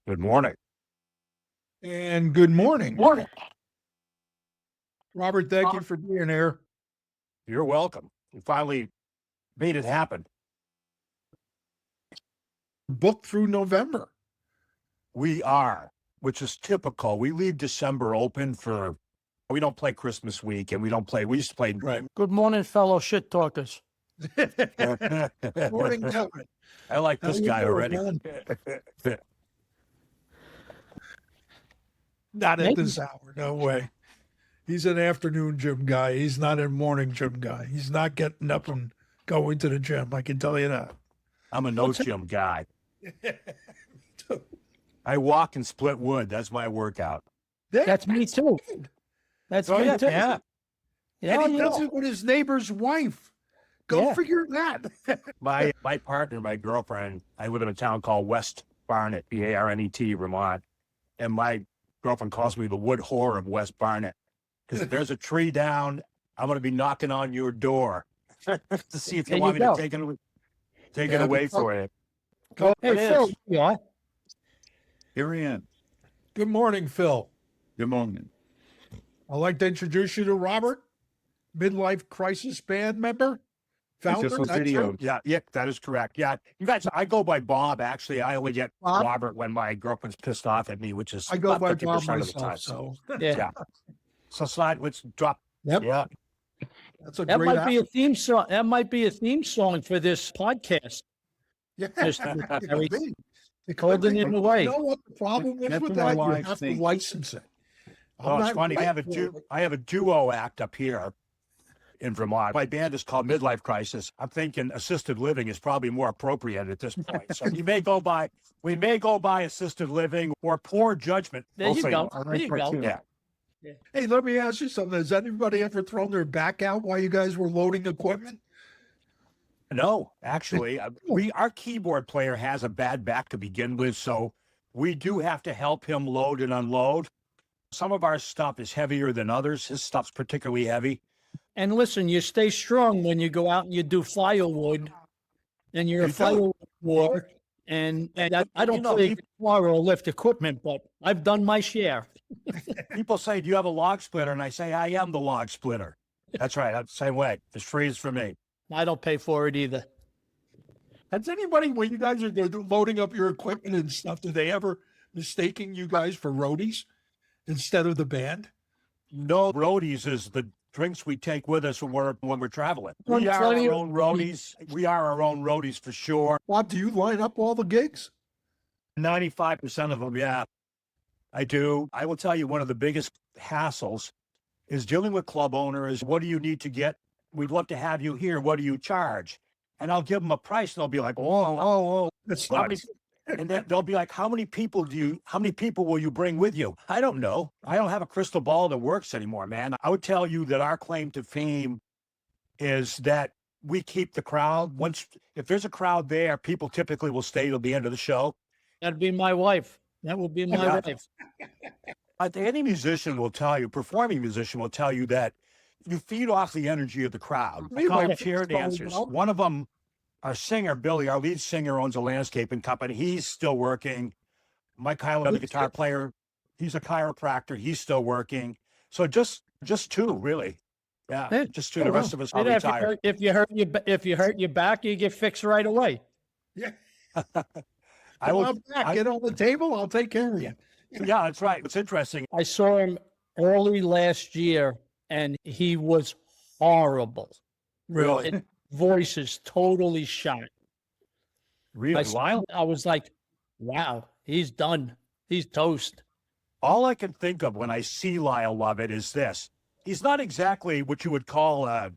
Good morning. And good morning. Morning. Robert, thank you for being here. You're welcome. You finally made it happen. Booked through November. We are, which is typical. We leave December open we don't play Christmas week and we used to play. Right. Good morning, fellow shit talkers. Morning, Tony. I like How this you guy doing, already. man? Not at this hour. No way. He's an afternoon gym guy. He's not a morning gym guy. He's not getting up and going to the gym. I can tell you that. I'm a no gym guy. I walk and split wood. That's my workout. That's me too. That's me too. Yeah. And he does it with his neighbor's wife. Go figure that. My partner, my girlfriend, I live in a town called West Barnet, Barnet, Vermont. And my girlfriend calls me the wood whore of West Barnet. Because if there's a tree down, I'm going to be knocking on your door to see if you want me to take it away for you. Hey, Phil, yeah. Here I am. Good morning, Phil. Good morning. I'd like to introduce you to Robert, midlife crisis band member, founder. Just a video. Yeah, that is correct. Yeah, you guys, I go by Bob. Actually, I only get Bob? Robert when my girlfriend's pissed off at me, which is I go about by 50% Bob of the time. myself. So Yeah. So let's drop. Yep. Yeah. that's a That great might be a theme song. That might be a theme song for this podcast. Yeah. Mr. It Harry. could be. It could Holding be. it away. You know what the problem is That's with what my that? You wife have to thinks. license it. I'm Oh, it's not funny. I right for it. have a duo act up here in Vermont. My band is called Midlife Crisis. I'm thinking assisted living is probably more appropriate at this point. So we may go by assisted living or poor judgment. There you see. go. I There like you that go. too. Yeah. Hey, let me ask you something. Has anybody ever thrown their back out while you guys were loading equipment? No, actually, our keyboard player has a bad back to begin with, so we do have to help him load and unload. Some of our stuff is heavier than others. His stuff's particularly heavy. And listen, you stay strong when you go out and you do firewood, and you're a You do. firewood warrior. And I don't play guitar or lift equipment, but I've done my share. People say, "Do you have a log splitter?" And I say, "I am the log splitter." That's right. I'm the same way. It's free for me. I don't pay for it either. Has anybody, when you guys are loading up your equipment and stuff, do they ever mistaking you guys for roadies instead of the band? No, roadies is the drinks we take with us when we're traveling. Well, We are plenty our of- own roadies. We are our own roadies for sure. Bob, do you line up all the gigs? 95% of them, yeah. I do. I will tell you, one of the biggest hassles is dealing with club owners. What do you need to get? We'd love to have you here. What do you charge? And I'll give them a price. And they'll be like, oh. That's How many- nuts. And then they'll be like, how many people will you bring with you? I don't know. I don't have a crystal ball that works anymore, man. I would tell you that our claim to fame is that we keep the crowd. If there's a crowd there, people typically will stay till the end of the show. That'd be my wife. That would be my Yeah. wife. I think any performing musician will tell you that you feed off the energy of the crowd. Me, I call my them chair friends call me dancers. Bob. One of them, our singer, Billy, our lead singer, owns a landscaping company. He's still working. Mike Hyland, the guitar player, he's a chiropractor. He's still working. So just two, really. Yeah, Yeah. just two. The rest of us are And retired. if you hurt your back, you get fixed right away. Yeah. I will. Get on the table. I'll take care of you. Yeah, that's right. It's interesting. I saw him early last year, and he was horrible. Really? His voice is totally shot. Really, Lyle. I was like, wow, he's done. He's toast. All I can think of when I see Lyle Lovett is this. He's not exactly what you would call a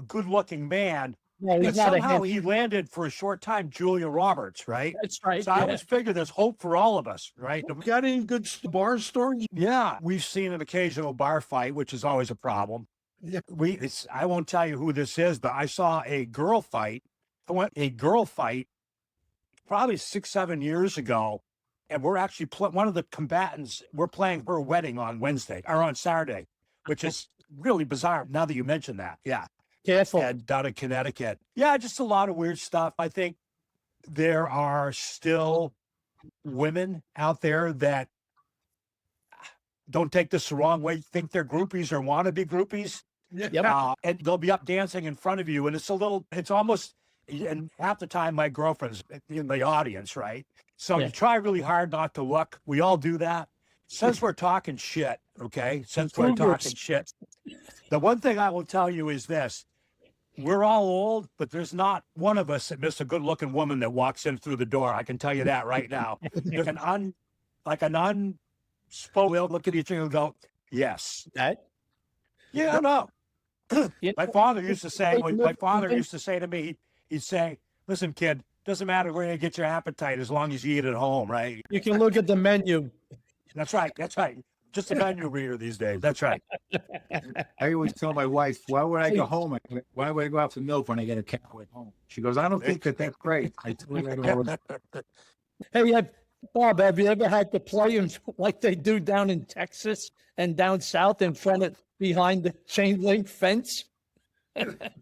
good-looking man, No, but he's not a somehow hand. he landed for a short time Julia Roberts, right? That's right. So I yeah. always figure there's hope for all of us, right? Got any good bar stories? Yeah, we've seen an occasional bar fight, which is always a problem. Yeah. I won't tell you who this is, but I saw a girl fight probably 6-7 years ago. And we're actually one of the combatants. We're playing her wedding on Saturday, which is really bizarre now that you mention that. Yeah. Careful. And down in Connecticut. Yeah, just a lot of weird stuff. I think there are still women out there that don't take this the wrong way, think they're groupies or want to be groupies. Yep. And they'll be up dancing in front of you. And it's almost, and half the time my girlfriend's in the audience, right? So Yeah. you try really hard not to look. We all do that. Since we're talking shit, okay? Since we're talking shit, the one thing I will tell you is this. We're all old, but there's not one of us that missed a good looking woman that walks in through the door. I can tell you that right now. There's an unspoken look at each other and go, yes. That. Yeah, no. You My know, father used to say, Hey, my father look- used to say to me, he'd say, listen, kid, doesn't matter where you get your appetite as long as you eat at home, right? You can look at the menu. That's right. That's right. Just a menu reader these days. That's right. I always tell my wife, why would I Hey. go home? Why would I go out for milk when I get a cat at home? She goes, I don't think that's great. I tell her that all the time. Hey, Bob, have you ever had to play in like they do down in Texas and down south in front of behind the chain link fence?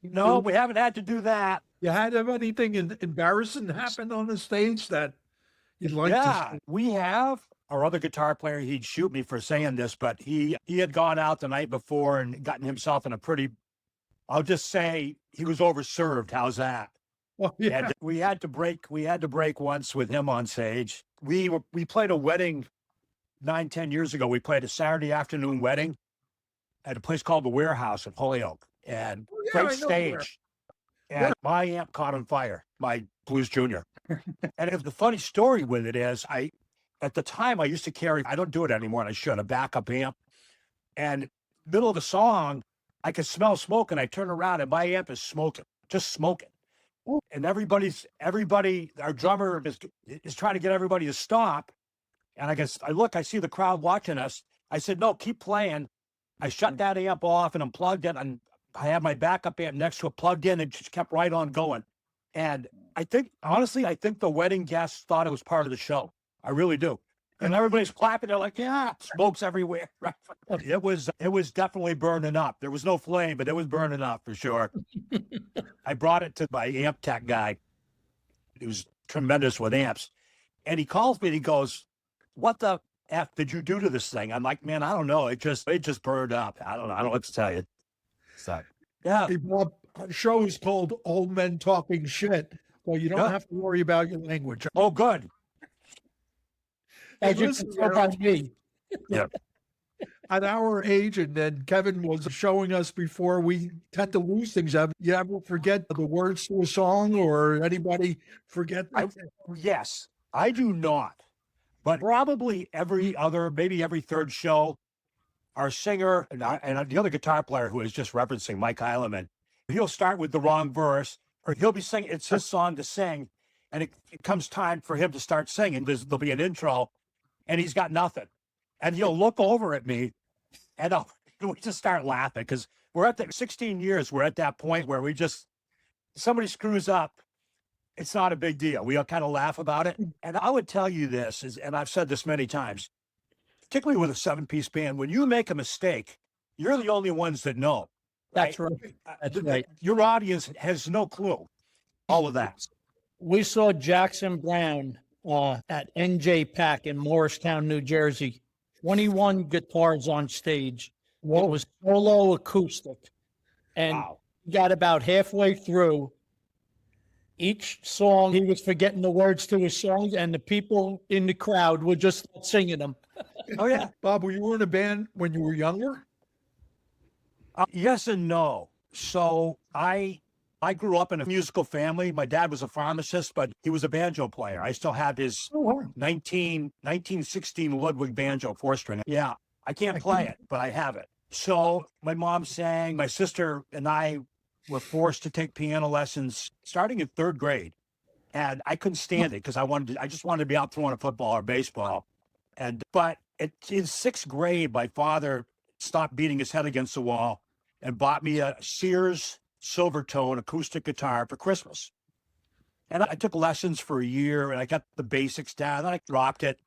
No, we haven't had to do that. You had have anything embarrassing happen on the stage that you'd like Yeah, to? we have. Our other guitar player, he'd shoot me for saying this, but he had gone out the night before and gotten himself in a pretty, I'll just say he was overserved. How's that? Well, yeah. And we had to break once with him on stage. We played a wedding 9-10 years ago. We played a Saturday afternoon wedding at a place called the Warehouse in Holyoke, and Oh, yeah, great I know the Warehouse. stage. And my amp caught on fire, my Blues Junior. And the funny story with it is, at the time I used to carry, I don't do it anymore, and I should, a backup amp. And middle of the song, I could smell smoke, and I turn around, and my amp is smoking, just smoking. And everybody, our drummer is trying to get everybody to stop. And I see the crowd watching us. I said, no, keep playing. I shut that amp off and unplugged it. And I had my backup amp next to it plugged in and just kept right on going. And honestly, I think the wedding guests thought it was part of the show. I really do. And everybody's clapping. They're like, yeah, smoke's everywhere. It was definitely burning up. There was no flame, but it was burning up for sure. I brought it to my amp tech guy. He was tremendous with amps. And he calls me and he goes, what the F did you do to this thing? I'm like, man, I don't know. It just burned up. I don't know. I don't know what to tell you. So, yeah. Hey, Bob, our show is called Old Men Talking Shit. Well, you don't Yeah. have to worry about your language. Oh, good. Hey, As you listen, can tell by me. At our age, and then Kevin was showing us before, we tend to lose things. You ever forget the words to a song, or anybody forget? Yes, I do not. But probably maybe every third show, our singer and the other guitar player who is just referencing Mike Heileman, he'll start with the wrong verse, or he'll be singing, it's his song to sing, and it comes time for him to start singing. There'll be an intro, and he's got nothing. And he'll look over at me, and we just start laughing, because we're at 16 years, we're at that point where somebody screws up, it's not a big deal. We all kind of laugh about it. And I would tell you this, and I've said this many times, particularly with a 7-piece band, when you make a mistake, you're the only ones that know. That's right. That's right. Your audience has no clue. All of that. We saw Jackson Brown at NJ Pack in Morristown, New Jersey. 21 guitars on stage. It was solo acoustic. And Wow. got about halfway through. Each song, he was forgetting the words to his songs, and the people in the crowd were just singing them. Oh, yeah. Bob, were you in a band when you were younger? Yes and no. So I grew up in a musical family. My dad was a pharmacist, but he was a banjo player. I still have his 1916 Ludwig banjo 4-string. Yeah, I can't play it, but I have it. So my mom sang. My sister and I were forced to take piano lessons starting in 3rd grade. And I couldn't stand it because I just wanted to be out throwing a football or baseball. But in 6th grade, my father stopped beating his head against the wall and bought me a Sears Silvertone acoustic guitar for Christmas. And I took lessons for a year, and I got the basics down. Then I dropped it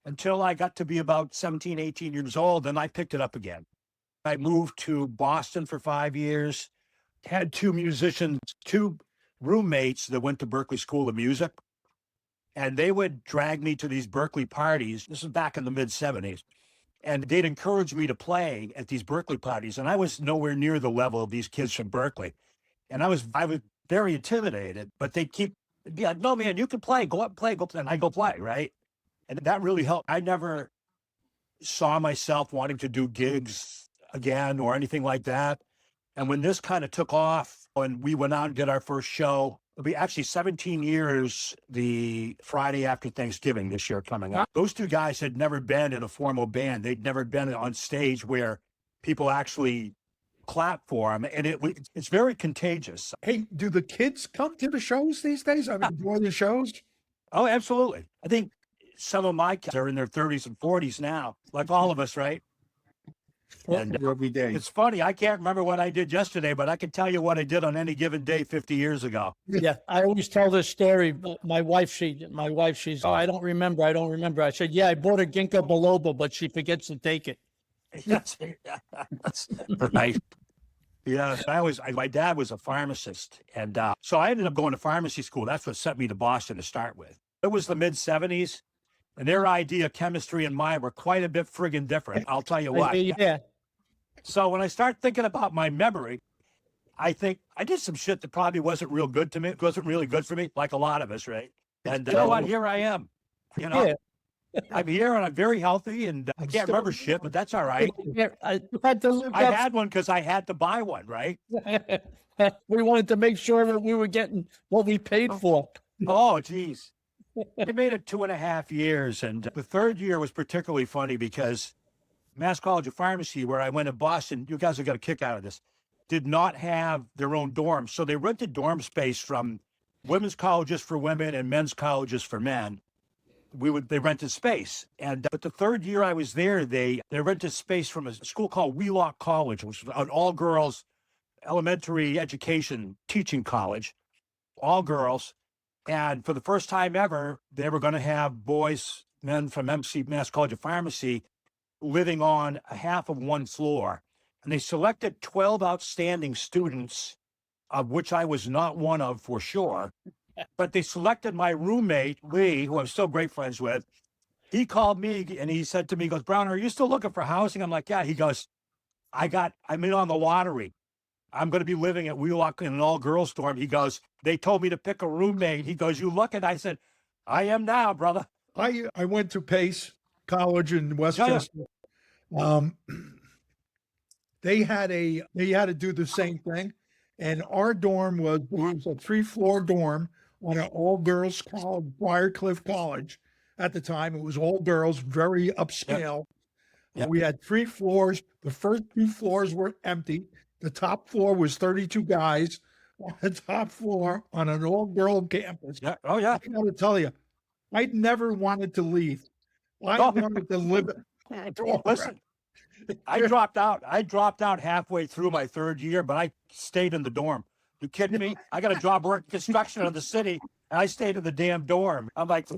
until I got to be about 17, 18 years old, and I picked it up again. I moved to Boston for 5 years, had 2 roommates that went to Berklee School of Music. and they would drag me to these Berkeley parties. This was back in the mid-'70s. And they'd encourage me to play at these Berkeley parties. And I was nowhere near the level of these kids from Berkeley. And I was very intimidated, but they'd be like, no, man, you can play, go up and play, go play. And I go play, right? And that really helped. I never saw myself wanting to do gigs again or anything like that. And when this kind of took off and we went out and did our first show, it'll be actually 17 years the Friday after Thanksgiving this year coming up. Those two guys had never been in a formal band. They'd never been on stage where people actually clap for them. And it's very contagious. Hey, do the kids come to the shows these days? I mean, enjoy the shows? Oh, absolutely. I think some of my kids are in their 30s and 40s now, like all of us, right? And Every day. it's funny. I can't remember what I did yesterday, but I can tell you what I did on any given day 50 years ago. Yeah, I always tell this story. But my wife, she's, oh, I don't remember. I said, yeah, I bought a ginkgo biloba, but she forgets to take it. Yes. Right. Yeah. My dad was a pharmacist. And so I ended up going to pharmacy school. That's what sent me to Boston to start with. It was the mid-'70s. And their idea of chemistry and mine were quite a bit friggin' different. I'll tell you what. Yeah, So when I start thinking about my memory, I think I did some shit that probably wasn't real good to me. It wasn't really good for me, like a lot of us, right? And you know what? Here I am. You know, yeah. I'm here and I'm very healthy and I can't remember shit, but that's all right. I had to live I that. had one because I had to buy one, right? We wanted to make sure that we were getting what we paid for. Oh, geez. I made it 2.5 years. And the third year was particularly funny because Mass College of Pharmacy, where I went in Boston, you guys will get a kick out of this, did not have their own dorms. So they rented dorm space from women's colleges for women and men's colleges for men. They rented space. And but the third year I was there, they rented space from a school called Wheelock College, which was an all-girls elementary education teaching college, all girls. And for the first time ever, they were going to have men from Mass College of Pharmacy living on a half of one floor. And they selected 12 outstanding students, of which I was not one of for sure. But they selected my roommate, Lee, who I'm still great friends with. He called me and he said to me, he goes, Brown, are you still looking for housing? I'm like, yeah. He goes, I'm in on the lottery. I'm going to be living at Wheelock in an all-girls dorm. He goes, they told me to pick a roommate. He goes, you looking? I said, I am now, brother. I went to Pace College in Westchester. They had to do the same thing. And our dorm was a 3-floor dorm on an all-girls college, Briarcliff College. At the time, it was all girls, very upscale. Yep. We had 3 floors. The first 2 floors were empty. The top floor was 32 guys on the top floor on an all-girl campus. Yeah. Oh, yeah. I got to tell you, I never wanted to leave. I wanted to live. Listen, I dropped out halfway through my third year, but I stayed in the dorm. You kidding me? I got a job working construction in the city, and I stayed in the damn dorm. I'm like,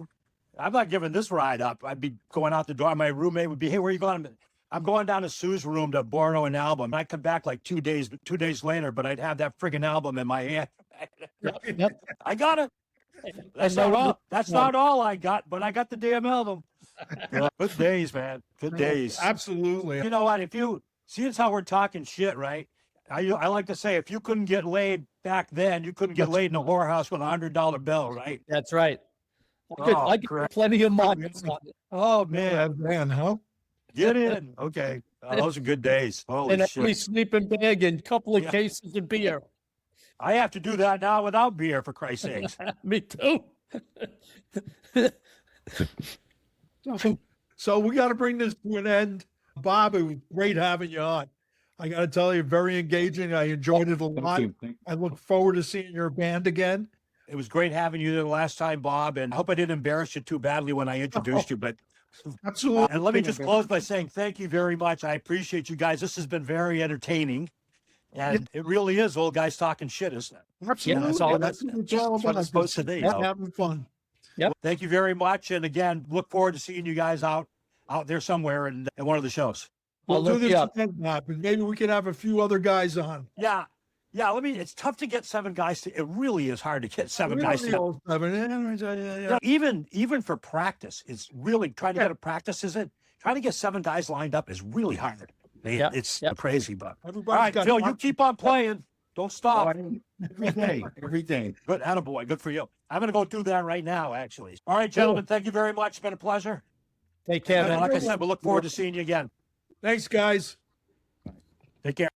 I'm not giving this ride up. I'd be going out the door. My roommate would be, hey, where are you going? I'm going down to Sue's room to borrow an album. I'd come back like 2 days later, but I'd have that friggin' album in my hand. Yep. I got it. That's not all I got, but I got the damn album. Yeah, good days, man. Good days. Absolutely. You know what? If you see, it's how we're talking shit, right? I like to say, if you couldn't get laid back then, you couldn't get laid in a whorehouse with $100 bill, right? That's right. Oh, I get correct. plenty of money. Oh man, Man, huh? get in. Okay, those are good days. Holy And shit! every sleeping bag and a couple of Yeah. cases of beer. I have to do that now without beer, for Christ's sakes. Me too. So we got to bring this to an end. Bob, it was great having you on. I got to tell you, very engaging. I enjoyed it a lot. Thank you. I look forward to seeing your band again. It was great having you the last time, Bob, and I hope I didn't embarrass you too badly when I introduced you. But Absolutely. and let me just close by saying thank you very much. I appreciate you guys. This has been very entertaining, and it really is old guys talking shit, isn't it? Absolutely. that's all- That's what it's all That's what about. it's supposed to be. Just having fun. Thank you very much, and again, look forward to seeing you guys out there somewhere in one of the shows. We'll I'll do look this you up. again, Bob, and maybe we can have a few other guys on. Yeah, Yeah, it's tough to get 7 guys to, it really is hard to get 7 guys to. You know, even for practice, it's really trying to get a practice, trying to get 7 guys lined up is really hard. Man, Yep, it's yep. crazy, but all Everybody's right, got Phil, you one- keep on playing. Don't stop. Every day. Good, attaboy. Good for you. I'm going to go do that right now, actually. All right, gentlemen, thank you very much. It's been a pleasure. Take care, And man. like I said, we'll look forward to seeing you again. Thanks, guys. Take care.